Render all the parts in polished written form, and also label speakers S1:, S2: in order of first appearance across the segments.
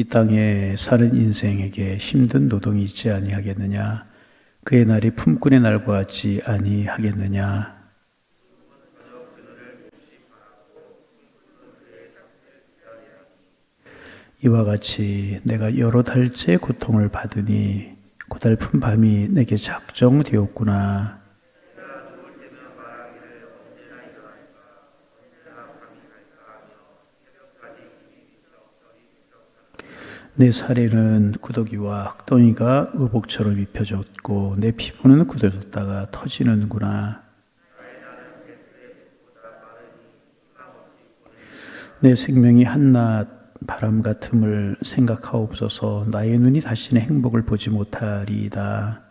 S1: 이 땅에 사는 인생에게 힘든 노동이 있지 아니하겠느냐? 그의 날이 품꾼의 날과 같지 아니하겠느냐? 이와 같이 내가 여러 달째 고통을 받으니 고달픈 밤이 내게 작정되었구나. 내 살에는 구더기와 흙덩이가 의복처럼 입혀졌고 내 피부는 굳어졌다가 터지는구나. 내 생명이 한낮 바람 같음을 생각하옵소서. 나의 눈이 다시는 행복을 보지 못하리이다.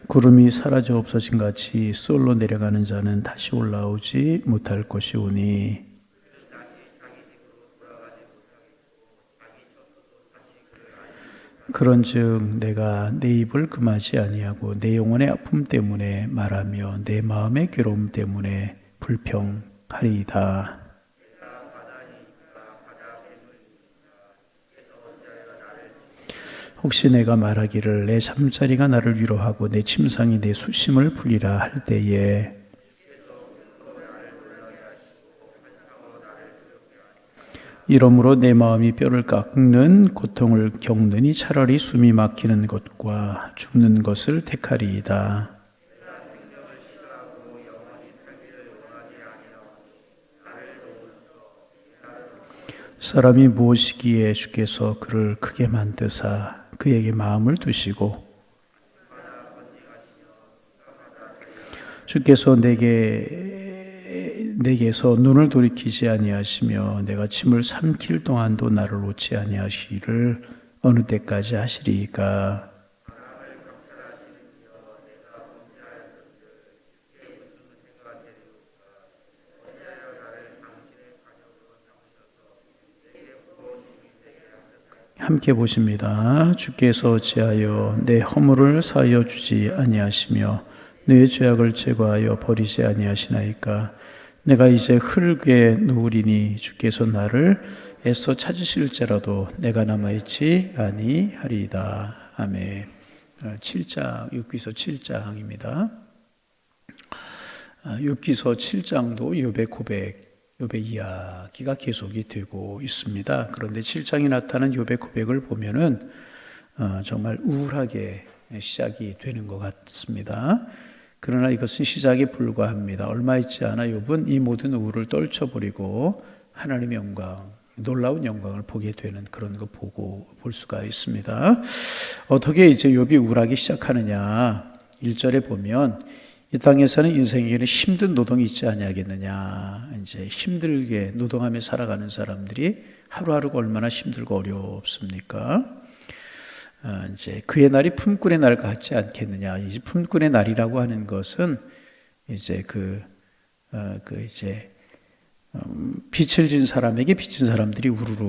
S1: 구름이 사라져 없어진 같이 쏠로 내려가는 자는 다시 올라오지 못할 것이오니 그런즉 내가 내 입을 금하지 아니하고 내 영혼의 아픔 때문에 말하며 내 마음의 괴로움 때문에 불평하리이다. 혹시 내가 말하기를 내 잠자리가 나를 위로하고 내 침상이 내 수심을 풀리라 할 때에 이러므로 내 마음이 뼈를 깎는 고통을 겪느니 차라리 숨이 막히는 것과 죽는 것을 택하리이다. 사람이 무엇이기에 주께서 그를 크게 만드사 그에게 마음을 두시고 주께서 내게서 눈을 돌이키지 아니하시며 내가 침을 삼킬 동안도 나를 놓지 아니하시기를 어느 때까지 하시리이까. 함께 보십니다. 주께서 어찌하여 내 허물을 사하여 주지 아니하시며 내 죄악을 제거하여 버리지 아니하시나이까. 내가 이제 흙에 누우리니 주께서 나를 애써 찾으실지라도 내가 남아있지 아니하리이다. 아멘. 7장, 욥기서 7장입니다. 욥기서 7장도 욥의 고백, 욥의 이야기가 계속이 되고 있습니다. 그런데 7장에 나타난 욥의 고백을 보면은 정말 우울하게 시작이 되는 것 같습니다. 그러나 이것은 시작에 불과합니다. 얼마 있지 않아 욥은 이 모든 우울을 떨쳐버리고 하나님의 영광, 놀라운 영광을 보게 되는 그런 거 볼 수가 있습니다. 어떻게 이제 욥이 우울하기 시작하느냐? 1절에 보면 이 땅에서는 인생에게는 힘든 노동이 있지 아니하겠느냐. 이제 힘들게 노동하며 살아가는 사람들이 하루하루가 얼마나 힘들고 어렵습니까? 이제 그의 날이 품꾼의 날 같지 않겠느냐. 이제 품꾼의 날이라고 하는 것은 이제 빛을 진 사람에게 빚진 사람들이 우르르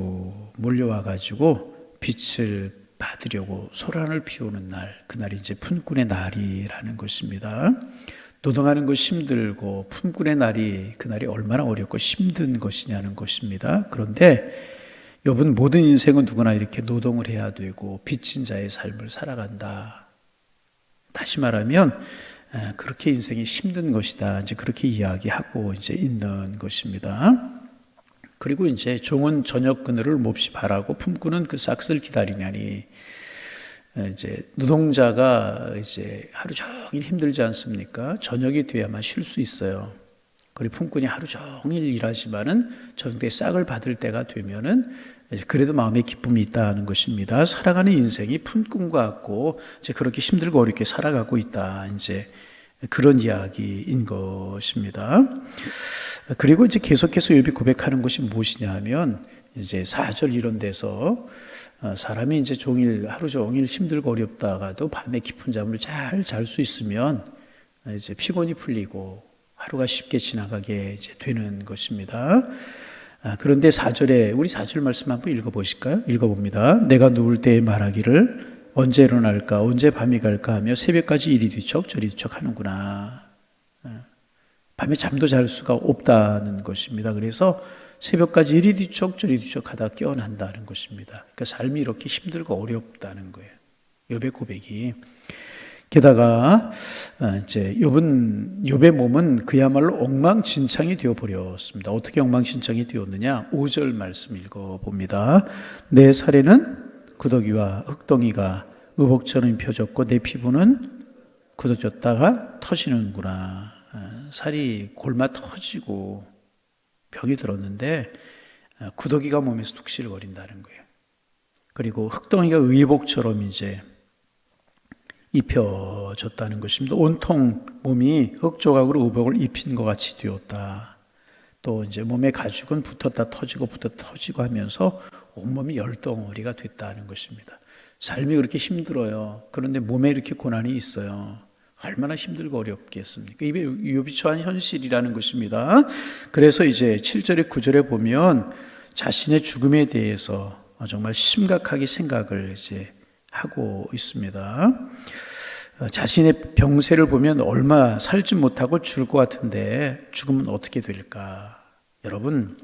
S1: 몰려와 가지고 빛을 받으려고 소란을 피우는 날, 그날이 이제 품꾼의 날이라는 것입니다. 노동하는 것이 힘들고 품꾼의 날이 그날이 얼마나 어렵고 힘든 것이냐는 것입니다. 그런데 욥은 모든 인생은 누구나 이렇게 노동을 해야 되고 빚진 자의 삶을 살아간다. 다시 말하면 그렇게 인생이 힘든 것이다. 이제 그렇게 이야기하고 이제 있는 것입니다. 그리고 이제 종은 저녁 그늘을 몹시 바라고 품꾼은 그 싹을 기다리냐니. 이제 노동자가 이제 하루 종일 힘들지 않습니까? 저녁이 돼야만 쉴 수 있어요. 그리고 품꾼이 하루 종일 일하지만은 저녁 때 싹을 받을 때가 되면은 그래도 마음에 기쁨이 있다는 것입니다. 살아가는 인생이 품꾼과 같고 이제 그렇게 힘들고 어렵게 살아가고 있다. 이제 그런 이야기인 것입니다. 그리고 이제 계속해서 욥이 고백하는 것이 무엇이냐 하면 이제 4절 이런 데서 사람이 이제 하루 종일 힘들고 어렵다가도 밤에 깊은 잠을 잘 잘 수 있으면 이제 피곤이 풀리고 하루가 쉽게 지나가게 이제 되는 것입니다. 그런데 4절에 우리 4절 말씀 한번 읽어보실까요? 읽어봅니다. 내가 누울 때에 말하기를 언제 일어날까 언제 밤이 갈까 하며 새벽까지 이리 뒤척 저리 뒤척 하는구나. 밤에 잠도 잘 수가 없다는 것입니다. 그래서 새벽까지 이리 뒤척 저리 뒤척 하다 깨어난다는 것입니다. 그러니까 삶이 이렇게 힘들고 어렵다는 거예요. 욥의 고백이. 게다가 이제 욥의 몸은 그야말로 엉망진창이 되어 버렸습니다. 어떻게 엉망진창이 되었느냐? 5절 말씀 읽어봅니다. 내 살에는 구더기와 흙덩이가 의복처럼 펴졌고 내 피부는 굳어졌다가 터지는구나. 살이 골마 터지고 병이 들었는데 구더기가 몸에서 뚝실거린다는 거예요. 그리고 흙덩이가 의복처럼 이제 입혀졌다는 것입니다. 온통 몸이 흙조각으로 의복을 입힌 것 같이 되었다. 또 이제 몸의 가죽은 붙었다 터지고 하면서 온몸이 열덩어리가 됐다는 것입니다. 삶이 그렇게 힘들어요. 그런데 몸에 이렇게 고난이 있어요. 얼마나 힘들고 어렵겠습니까? 이게 욥이 처한 현실이라는 것입니다. 그래서 이제 7절에 9절에 보면 자신의 죽음에 대해서 정말 심각하게 생각을 이제 하고 있습니다. 자신의 병세를 보면 얼마 살지 못하고 죽을 것 같은데 죽으면 어떻게 될까? 여러분,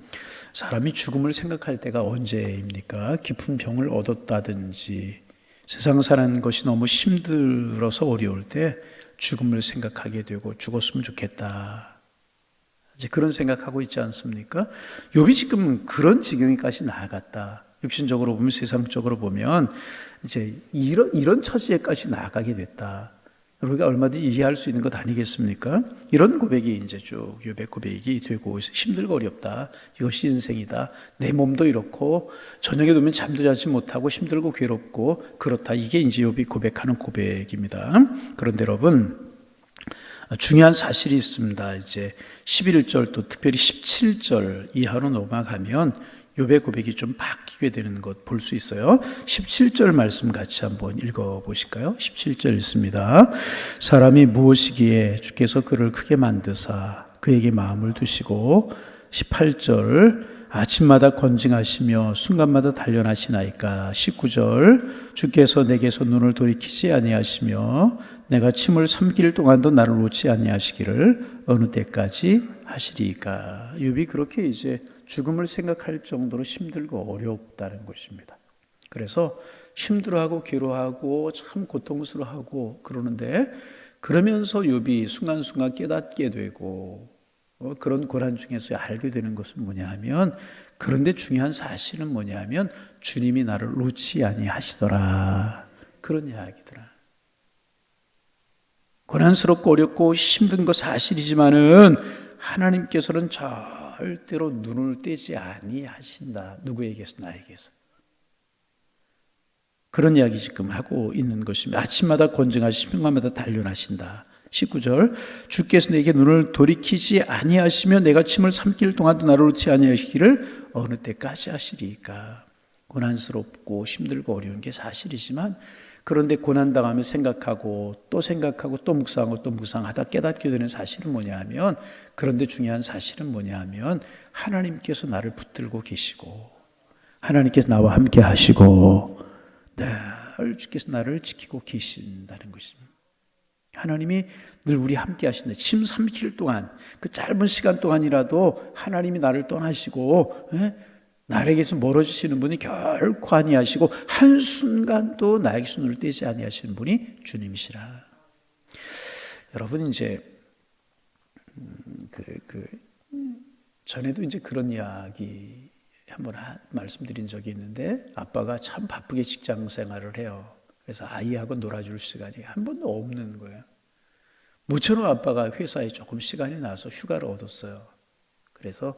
S1: 사람이 죽음을 생각할 때가 언제입니까? 깊은 병을 얻었다든지 세상 사는 것이 너무 힘들어서 어려울 때 죽음을 생각하게 되고 죽었으면 좋겠다. 이제 그런 생각하고 있지 않습니까? 욥이 지금 그런 지경에까지 나아갔다. 육신적으로 보면, 세상적으로 보면 이제 이런 처지에까지 나아가게 됐다. 우리가 얼마든지 이해할 수 있는 것 아니겠습니까? 이런 고백이 이제 쭉 욥의 고백이 되고 힘들고 어렵다. 이것이 인생이다. 내 몸도 이렇고 저녁에 되면 잠도 자지 못하고 힘들고 괴롭고 그렇다. 이게 이제 욥이 고백하는 고백입니다. 그런데 여러분, 중요한 사실이 있습니다. 이제 11절 또 특별히 17절 이하로 넘어가면 욥의 고백이 좀 바뀌게 되는 것 볼 수 있어요. 17절 말씀 같이 한번 읽어보실까요? 17절 읽습니다. 사람이 무엇이기에 주께서 그를 크게 만드사 그에게 마음을 두시고 18절 아침마다 권징하시며 순간마다 단련하시나이까 19절 주께서 내게서 눈을 돌이키지 아니하시며 내가 침을 삼킬 동안도 나를 놓지 아니하시기를 어느 때까지 하시리까. 욥이 그렇게 이제 죽음을 생각할 정도로 힘들고 어렵다는 것입니다. 그래서 힘들어하고 괴로워하고 참 고통스러워하고 그러는데 그러면서 욥이 순간순간 깨닫게 되고 그런 고난 중에서 알게 되는 것은 뭐냐 하면 그런데 중요한 사실은 뭐냐 하면 주님이 나를 놓지 아니하시더라. 그런 이야기더라. 고난스럽고 어렵고 힘든 거 사실이지만은 하나님께서는 절대로 눈을 떼지 아니하신다. 누구에게서? 나에게서. 그런 이야기 지금 하고 있는 것입니다. 아침마다 권징하시며 순간마다 단련하신다. 19절 주께서 내게 눈을 돌이키지 아니하시며 내가 침을 삼킬 동안도 나를 놓지 아니하시기를 어느 때까지 하시리까. 고난스럽고 힘들고 어려운 게 사실이지만 그런데 고난당하면 생각하고 또 묵상하고 또 묵상하다 깨닫게 되는 사실은 뭐냐 하면 그런데 중요한 사실은 뭐냐 하면 하나님께서 나를 붙들고 계시고 하나님께서 나와 함께 하시고 늘 주께서 나를 지키고 계신다는 것입니다. 하나님이 늘 우리 함께 하신다. 침 삼킬 동안 그 짧은 시간 동안이라도 하나님이 나를 떠나시고 나에게서 멀어지시는 분이 결코 아니하시고 한순간도 나에게서 눈을 떼지 아니하시는 분이 주님이시라. 여러분 이제 전에도 이제 그런 이야기 한번 말씀드린 적이 있는데 아빠가 참 바쁘게 직장 생활을 해요. 그래서 아이하고 놀아줄 시간이 한 번도 없는 거예요. 모처럼 아빠가 회사에 조금 시간이 나서 휴가를 얻었어요. 그래서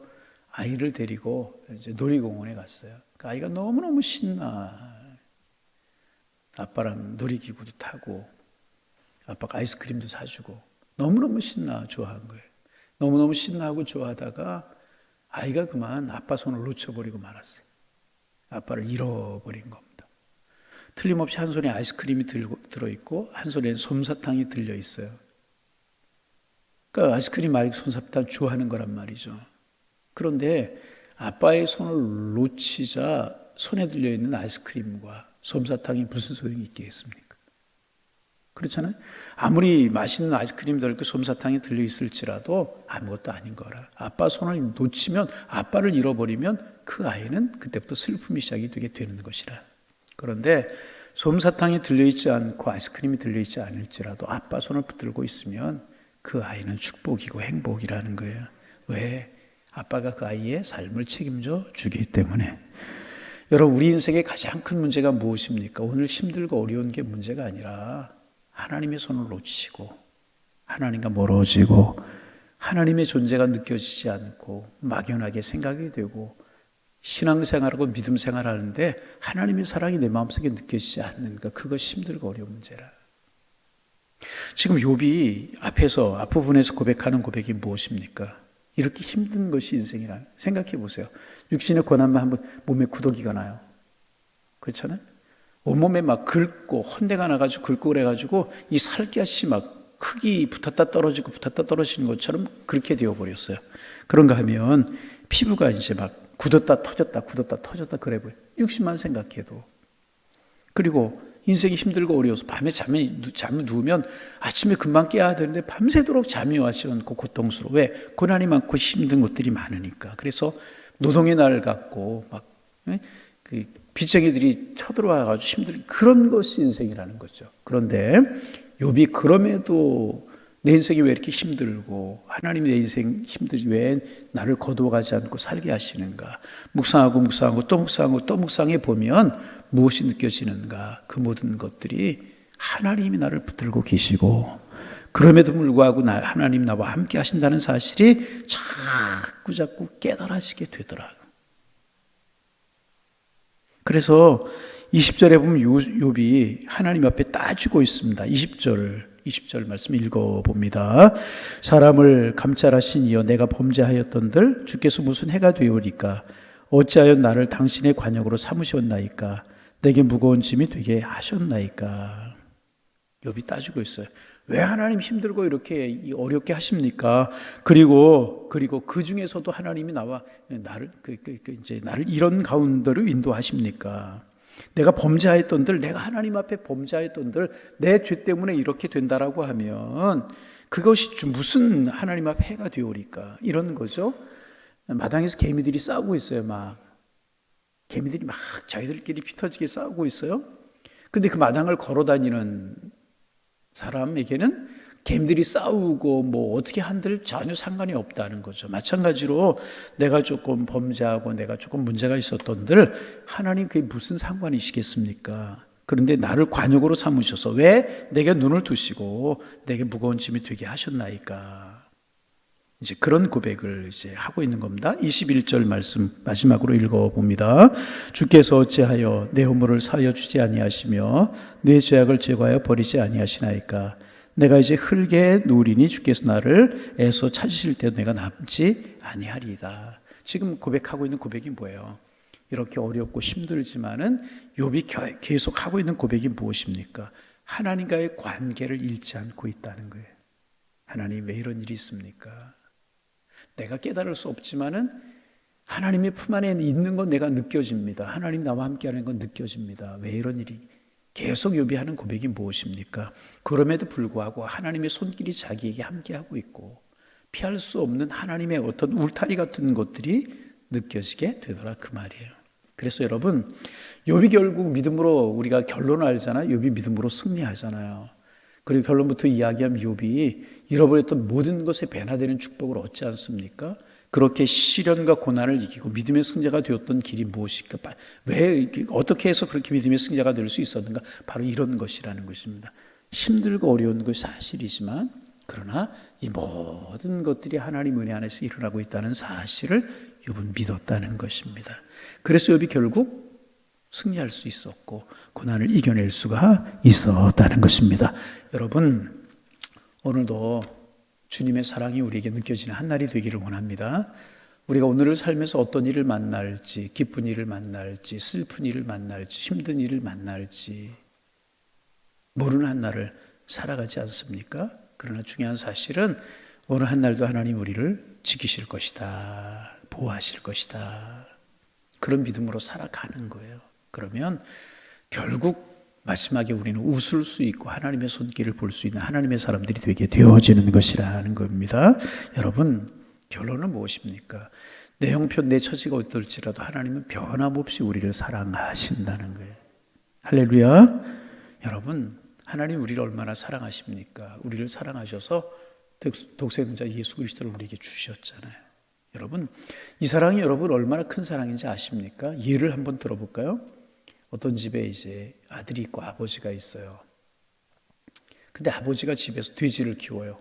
S1: 아이를 데리고 이제 놀이공원에 갔어요. 그 아이가 너무너무 신나. 아빠랑 놀이기구도 타고 아빠가 아이스크림도 사주고 너무너무 신나 좋아한 거예요. 너무너무 신나고 좋아하다가 아이가 그만 아빠 손을 놓쳐버리고 말았어요. 아빠를 잃어버린 겁니다. 틀림없이 한 손에 아이스크림이 들어있고 한 손에 솜사탕이 들려있어요. 그러니까 아이스크림 말고 솜사탕 좋아하는 거란 말이죠. 그런데 아빠의 손을 놓치자 손에 들려있는 아이스크림과 솜사탕이 무슨 소용이 있겠습니까? 그렇잖아요. 아무리 맛있는 아이스크림들 그 솜사탕에 들려있을지라도 아무것도 아닌 거라. 아빠 손을 놓치면, 아빠를 잃어버리면 그 아이는 그때부터 슬픔이 시작이 되게 되는 것이라. 그런데 솜사탕이 들려있지 않고 아이스크림이 들려있지 않을지라도 아빠 손을 붙들고 있으면 그 아이는 축복이고 행복이라는 거예요. 왜? 아빠가 그 아이의 삶을 책임져 주기 때문에. 여러분, 우리 인생의 가장 큰 문제가 무엇입니까? 오늘 힘들고 어려운 게 문제가 아니라 하나님의 손을 놓치고 하나님과 멀어지고 하나님의 존재가 느껴지지 않고 막연하게 생각이 되고 신앙생활하고 믿음생활하는데 하나님의 사랑이 내 마음속에 느껴지지 않는가. 그것이 힘들고 어려운 문제라. 지금 욥이 앞부분에서 고백하는 고백이 무엇입니까? 이렇게 힘든 것이 인생이란. 생각해 보세요. 육신의 고난만 한번 몸에 구더기가 나요. 그렇잖아요. 온몸에 막 긁고 헌대가 나가지고 긁고 그래가지고 이 살갗이 막 흙이 붙었다 떨어지는 것처럼 그렇게 되어버렸어요. 그런가 하면 피부가 이제 막 굳었다 터졌다 그래 보여요. 60만 생각해도. 그리고 인생이 힘들고 어려워서 밤에 잠을 누우면 아침에 금방 깨야 되는데 밤새도록 잠이 와지 않고 고통스러워. 왜? 고난이 많고 힘든 것들이 많으니까. 그래서 노동의 날 같고 막 그 빚쟁이들이 쳐들어와가지고 힘든 그런 것이 인생이라는 거죠. 그런데 욥이 그럼에도 내 인생이 왜 이렇게 힘들고 하나님이 내 인생 힘들지 왜 나를 거두어가지 않고 살게 하시는가. 묵상하고 또 묵상해 보면 무엇이 느껴지는가. 그 모든 것들이 하나님이 나를 붙들고 계시고 그럼에도 불구하고 하나님 나와 함께 하신다는 사실이 자꾸 깨달아지게 되더라고요. 그래서 20절에 보면 욥이 하나님 앞에 따지고 있습니다. 20절 말씀 읽어봅니다. 사람을 감찰하신 이여 내가 범죄하였던들 주께서 무슨 해가 되오리까. 어찌하여 나를 당신의 관역으로 삼으셨나이까. 내게 무거운 짐이 되게 하셨나이까. 욥이 따지고 있어요. 왜 하나님 힘들고 이렇게 어렵게 하십니까? 그리고 그 중에서도 하나님이 나를 이런 가운데로 인도하십니까? 내가 범죄하였던들, 내가 하나님 앞에 범죄하였던들, 내 죄 때문에 이렇게 된다라고 하면 그것이 무슨 하나님 앞에 해가 되오리까? 이런 거죠. 마당에서 개미들이 싸우고 있어요. 개미들이 막 자기들끼리 피 터지게 싸우고 있어요. 근데 그 마당을 걸어 다니는 사람에게는 개미들이 싸우고 뭐 어떻게 한들 전혀 상관이 없다는 거죠. 마찬가지로 내가 조금 범죄하고 내가 조금 문제가 있었던들 하나님 그게 무슨 상관이시겠습니까? 그런데 나를 관역으로 삼으셔서 왜 내게 눈을 두시고 내게 무거운 짐이 되게 하셨나이까. 이제 그런 고백을 이제 하고 있는 겁니다. 21절 말씀 마지막으로 읽어봅니다. 주께서 어찌하여 내 허물을 사하여 주지 아니하시며 내 죄악을 제거하여 버리지 아니하시나이까. 내가 이제 흙에 누우리니 주께서 나를 애서 찾으실 때도 내가 남지 아니하리이다. 지금 고백하고 있는 고백이 뭐예요? 이렇게 어렵고 힘들지만은 욥이 계속 하고 있는 고백이 무엇입니까? 하나님과의 관계를 잃지 않고 있다는 거예요. 하나님 왜 이런 일이 있습니까? 내가 깨달을 수 없지만은 하나님의 품 안에 있는 건 내가 느껴집니다. 하나님 나와 함께하는 건 느껴집니다. 왜 이런 일이? 계속 욥이 하는 고백이 무엇입니까? 그럼에도 불구하고 하나님의 손길이 자기에게 함께하고 있고 피할 수 없는 하나님의 어떤 울타리 같은 것들이 느껴지게 되더라 그 말이에요. 그래서 여러분 욥이 결국 믿음으로 우리가 결론을 알잖아요. 욥이 믿음으로 승리하잖아요. 그리고 결론부터 이야기하면 욥이 잃어버렸던 모든 것에 변화되는 축복을 얻지 않습니까? 그렇게 시련과 고난을 이기고 믿음의 승자가 되었던 길이 무엇일까? 왜 어떻게 해서 그렇게 믿음의 승자가 될 수 있었는가? 바로 이런 것이라는 것입니다. 힘들고 어려운 것이 사실이지만 그러나 이 모든 것들이 하나님 은혜 안에서 일어나고 있다는 사실을 욥은 믿었다는 것입니다. 그래서 욥이 결국 승리할 수 있었고 고난을 이겨낼 수가 있었다는 것입니다. 여러분 오늘도 주님의 사랑이 우리에게 느껴지는 한 날이 되기를 원합니다. 우리가 오늘을 살면서 어떤 일을 만날지, 기쁜 일을 만날지, 슬픈 일을 만날지, 힘든 일을 만날지 모르는 한 날을 살아가지 않습니까? 그러나 중요한 사실은 어느 한 날도 하나님 우리를 지키실 것이다, 보호하실 것이다. 그런 믿음으로 살아가는 거예요. 그러면 결국 마지막에 우리는 웃을 수 있고 하나님의 손길을 볼 수 있는 하나님의 사람들이 되게 되어지는 것이라는 겁니다. 여러분, 결론은 무엇입니까? 내 형편, 내 처지가 어떨지라도 하나님은 변함없이 우리를 사랑하신다는 거예요. 할렐루야. 여러분, 하나님 우리를 얼마나 사랑하십니까? 우리를 사랑하셔서 독생자 예수 그리스도를 우리에게 주셨잖아요. 여러분, 이 사랑이 여러분 얼마나 큰 사랑인지 아십니까? 예를 한번 들어볼까요? 어떤 집에 이제 아들이 있고 아버지가 있어요. 근데 아버지가 집에서 돼지를 키워요.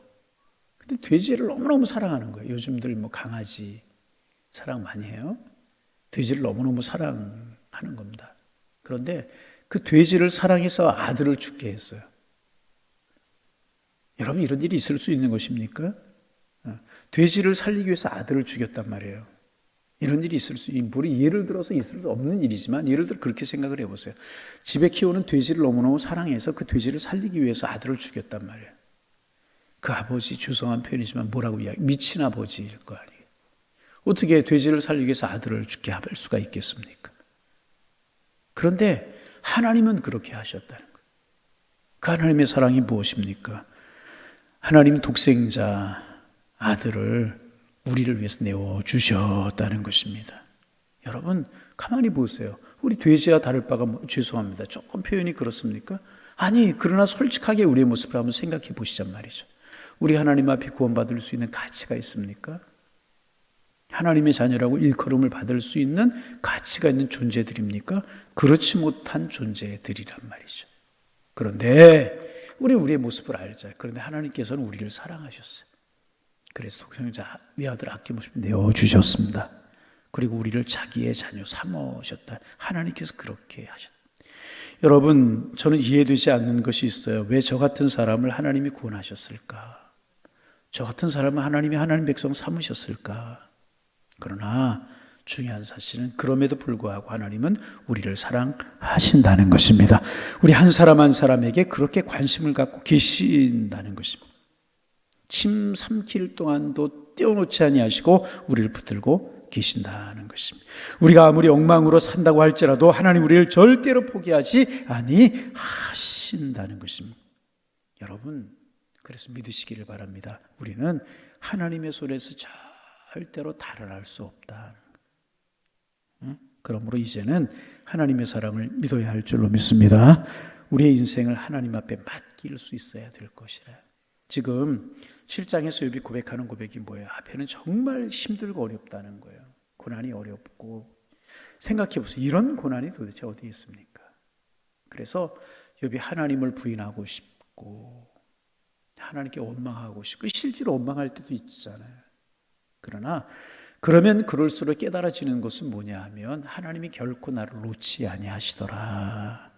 S1: 근데 돼지를 너무너무 사랑하는 거예요. 요즘들 뭐 강아지 사랑 많이 해요. 돼지를 너무너무 사랑하는 겁니다. 그런데 그 돼지를 사랑해서 아들을 죽게 했어요. 여러분, 이런 일이 있을 수 있는 것입니까? 돼지를 살리기 위해서 아들을 죽였단 말이에요. 이런 일이 있을 수 있는, 예를 들어서 있을 수 없는 일이지만 예를 들어 그렇게 생각을 해보세요. 집에 키우는 돼지를 너무너무 사랑해서 그 돼지를 살리기 위해서 아들을 죽였단 말이에요. 그 아버지, 죄송한 표현이지만 뭐라고 이야기, 미친 아버지일 거 아니에요. 어떻게 돼지를 살리기 위해서 아들을 죽게 할 수가 있겠습니까? 그런데 하나님은 그렇게 하셨다는 거예요. 그 하나님의 사랑이 무엇입니까? 하나님 독생자 아들을 우리를 위해서 내어주셨다는 것입니다. 여러분, 가만히 보세요. 우리 돼지와 다를 바가 죄송합니다. 조금 표현이 그렇습니까? 아니, 그러나 솔직하게 우리의 모습을 한번 생각해 보시란 말이죠. 우리 하나님 앞에 구원받을 수 있는 가치가 있습니까? 하나님의 자녀라고 일컬음을 받을 수 있는 가치가 있는 존재들입니까? 그렇지 못한 존재들이란 말이죠. 그런데 우리의 모습을 알자. 그런데 하나님께서는 우리를 사랑하셨어요. 그래서 독생자 외아들 아낌없이 내어주셨습니다. 그리고 우리를 자기의 자녀 삼으셨다. 하나님께서 그렇게 하셨다. 여러분, 저는 이해되지 않는 것이 있어요. 왜 저 같은 사람을 하나님이 구원하셨을까? 저 같은 사람을 하나님이 하나님 백성 삼으셨을까? 그러나 중요한 사실은 그럼에도 불구하고 하나님은 우리를 사랑하신다는 것입니다. 우리 한 사람 한 사람에게 그렇게 관심을 갖고 계신다는 것입니다. 침 삼킬 동안도 떼어놓지 아니하시고 우리를 붙들고 계신다는 것입니다. 우리가 아무리 엉망으로 산다고 할지라도 하나님 우리를 절대로 포기하지 아니하신다는 것입니다. 여러분, 그래서 믿으시기를 바랍니다. 우리는 하나님의 손에서 절대로 달아날 수 없다. 그러므로 이제는 하나님의 사랑을 믿어야 할 줄로 믿습니다. 우리의 인생을 하나님 앞에 맡길 수 있어야 될 것이라. 지금 7장에서 욥이 고백하는 고백이 뭐예요? 앞에는 정말 힘들고 어렵다는 거예요. 고난이 어렵고. 생각해 보세요. 이런 고난이 도대체 어디에 있습니까? 그래서 욥이 하나님을 부인하고 싶고 하나님께 원망하고 싶고 실제로 원망할 때도 있잖아요. 그러나 그러면 그럴수록 깨달아지는 것은 뭐냐 하면 하나님이 결코 나를 놓지 아니하시더라.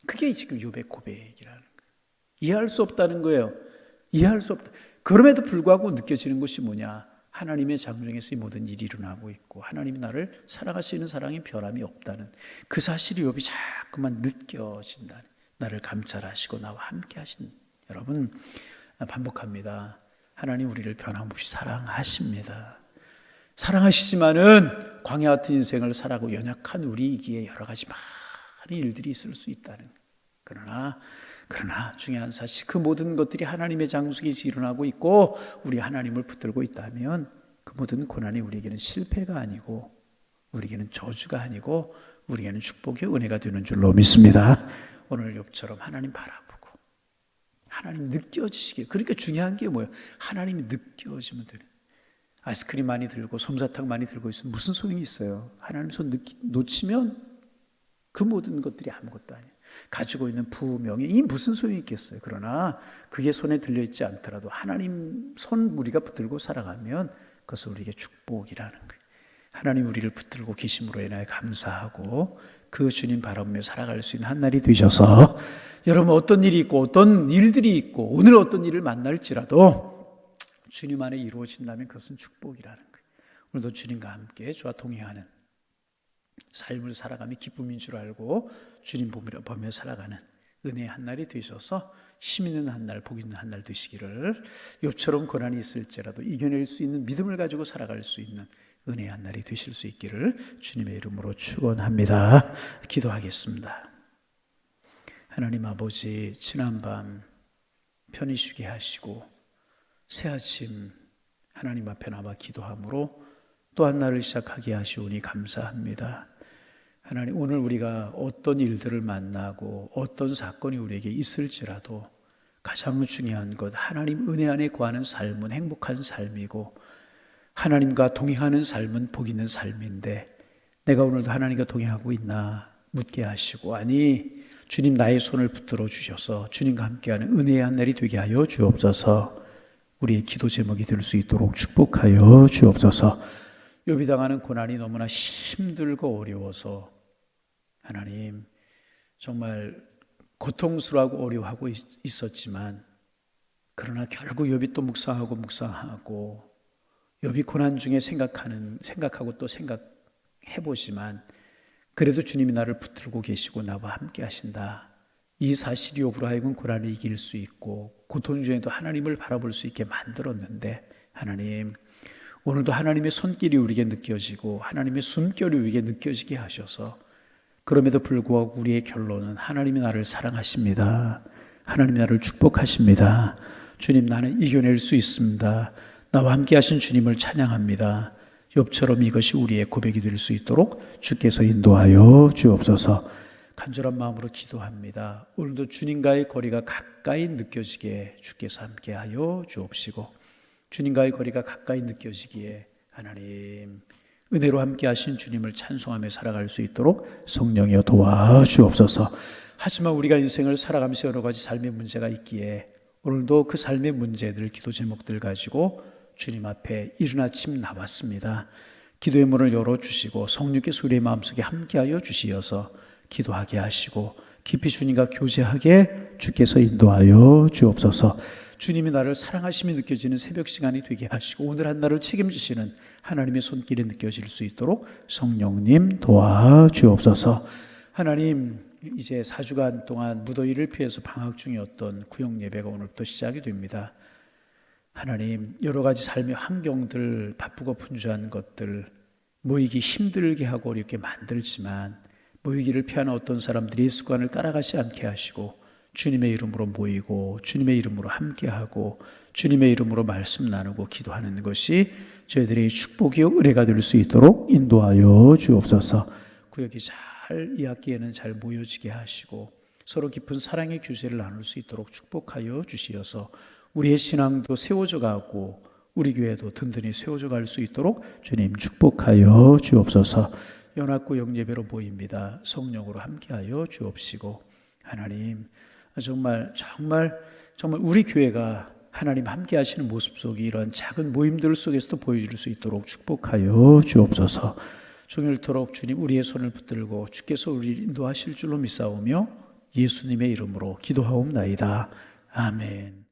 S1: 그게 지금 욥의 고백이라는 거예요. 이해할 수 없다는 거예요. 이해할 수 없다. 그럼에도 불구하고 느껴지는 것이 뭐냐? 하나님의 장중에서 이 모든 일이 일어나고 있고 하나님이 나를 사랑하시는 사랑이 변함이 없다는 그 사실이 욥이 자꾸만 느껴진다는, 나를 감찰하시고 나와 함께 하신. 여러분, 반복합니다. 하나님 우리를 변함없이 사랑하십니다. 사랑하시지만은 광야 같은 인생을 살아고 연약한 우리이기에 여러 가지 많은 일들이 있을 수 있다는. 그러나 중요한 사실, 그 모든 것들이 하나님의 장소에서 일어나고 있고 우리 하나님을 붙들고 있다면 그 모든 고난이 우리에게는 실패가 아니고 우리에게는 저주가 아니고 우리에게는 축복의 은혜가 되는 줄로 믿습니다. 오늘 욥처럼 하나님 바라보고 하나님 느껴지시길. 그러니까 중요한 게 뭐예요? 하나님이 느껴지면 돼요. 아이스크림 많이 들고 솜사탕 많이 들고 있으면 무슨 소용이 있어요? 하나님 손 놓치면 그 모든 것들이 아무것도 아니에요. 가지고 있는 부명예, 이 무슨 소용이 있겠어요? 그러나 그게 손에 들려있지 않더라도 하나님 손 우리가 붙들고 살아가면 그것은 우리에게 축복이라는 거예요. 하나님 우리를 붙들고 계심으로 인하여 감사하고 그 주님 바라보며 살아갈 수 있는 한 날이 되셔서, 여러분 어떤 일이 있고 어떤 일들이 있고 오늘 어떤 일을 만날지라도 주님 안에 이루어진다면 그것은 축복이라는 거예요. 오늘도 주님과 함께 저와 동행하는 삶을 살아가며 기쁨인 줄 알고 주님 보며 살아가는 은혜의 한 날이 되셔서 힘 있는 한 날, 복 있는 한 날 되시기를, 욥처럼 고난이 있을지라도 이겨낼 수 있는 믿음을 가지고 살아갈 수 있는 은혜의 한 날이 되실 수 있기를 주님의 이름으로 축원합니다. 기도하겠습니다. 하나님 아버지, 지난밤 편히 쉬게 하시고 새아침 하나님 앞에 나와 기도함으로 또 한 날을 시작하게 하시오니 감사합니다. 하나님, 오늘 우리가 어떤 일들을 만나고 어떤 사건이 우리에게 있을지라도 가장 중요한 것, 하나님 은혜 안에 거하는 삶은 행복한 삶이고 하나님과 동행하는 삶은 복 있는 삶인데, 내가 오늘도 하나님과 동행하고 있나 묻게 하시고, 아니 주님 나의 손을 붙들어 주셔서 주님과 함께하는 은혜의 한 날이 되게 하여 주옵소서. 우리의 기도 제목이 될 수 있도록 축복하여 주옵소서. 욥이 당하는 고난이 너무나 힘들고 어려워서 하나님 정말 고통스러워하고 어려워하고 있었지만, 그러나 결국 욥이 또 묵상하고 욥이 고난 중에 생각하고 또 생각해보지만 그래도 주님이 나를 붙들고 계시고 나와 함께 하신다. 이 사실이 욥으로 하여금 고난을 이길 수 있고 고통 중에도 하나님을 바라볼 수 있게 만들었는데, 하나님 오늘도 하나님의 손길이 우리에게 느껴지고 하나님의 숨결이 우리에게 느껴지게 하셔서, 그럼에도 불구하고 우리의 결론은 하나님이 나를 사랑하십니다. 하나님이 나를 축복하십니다. 주님, 나는 이겨낼 수 있습니다. 나와 함께 하신 주님을 찬양합니다. 욥처럼 이것이 우리의 고백이 될 수 있도록 주께서 인도하여 주옵소서. 간절한 마음으로 기도합니다. 오늘도 주님과의 거리가 가까이 느껴지게 주께서 함께하여 주옵시고, 주님과의 거리가 가까이 느껴지기에 하나님 은혜로 함께 하신 주님을 찬송하며 살아갈 수 있도록 성령이여 도와주옵소서. 하지만 우리가 인생을 살아가면서 여러 가지 삶의 문제가 있기에 오늘도 그 삶의 문제들, 기도 제목들 가지고 주님 앞에 이른 아침 나왔습니다. 기도의 문을 열어주시고 성령께서 우리의 마음속에 함께하여 주시어서 기도하게 하시고 깊이 주님과 교제하게 주께서 인도하여 주옵소서. 주님이 나를 사랑하심이 느껴지는 새벽 시간이 되게 하시고 오늘 한 날을 책임지시는 하나님의 손길이 느껴질 수 있도록 성령님 도와주옵소서. 하나님, 이제 4주간 동안 무더위를 피해서 방학 중이었던 구역 예배가 오늘부터 시작이 됩니다. 하나님, 여러 가지 삶의 환경들, 바쁘고 분주한 것들, 모이기 힘들게 하고 어렵게 만들지만 모이기를 피하는 어떤 사람들이 습관을 따라가지 않게 하시고 주님의 이름으로 모이고 주님의 이름으로 함께하고 주님의 이름으로 말씀 나누고 기도하는 것이 저희들의 축복이요 은혜가 될 수 있도록 인도하여 주옵소서. 구역이 잘 이 학기에는 잘 모여지게 하시고 서로 깊은 사랑의 교제를 나눌 수 있도록 축복하여 주시어서 우리의 신앙도 세워져 가고 우리 교회도 든든히 세워져 갈 수 있도록 주님 축복하여 주옵소서. 연합구역 예배로 모입니다. 성령으로 함께하여 주옵시고, 하나님 정말 우리 교회가 하나님 함께 하시는 모습 속에 이런 작은 모임들 속에서도 보여줄 수 있도록 축복하여 주옵소서. 종일토록 주님 우리의 손을 붙들고 주께서 우리를 인도하실 줄로 믿사오며 예수님의 이름으로 기도하옵나이다. 아멘.